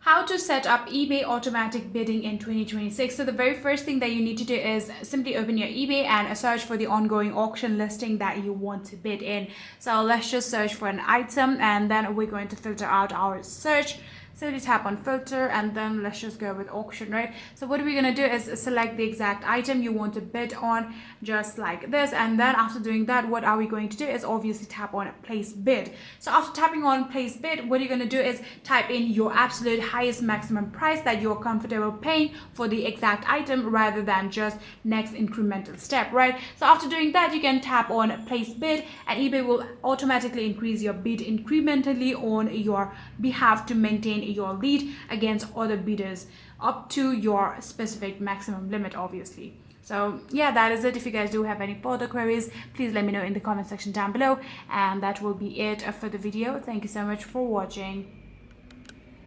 How to set up eBay automatic bidding in 2026. So the very first thing that you need to do is simply open your eBay and search for the ongoing auction listing that you want to bid in. So let's just search for an item, and then we're going to filter out our search. So we tap on filter, and then let's just go with auction, right? So what we're going to do is select the exact item you want to bid on, just like this. And then after doing that, what are we going to do is obviously tap on place bid. So after tapping on place bid, what you're going to do is type in your absolute highest maximum price that you're comfortable paying for the exact item, rather than just next incremental step, right? So after doing that, you can tap on place bid, and eBay will automatically increase your bid incrementally on your behalf to maintain your lead against other bidders up to your specific maximum limit, obviously. So yeah, that is it. If you guys do have any further queries, please let me know in the comment section down below, and that will be it for the video. Thank you so much for watching.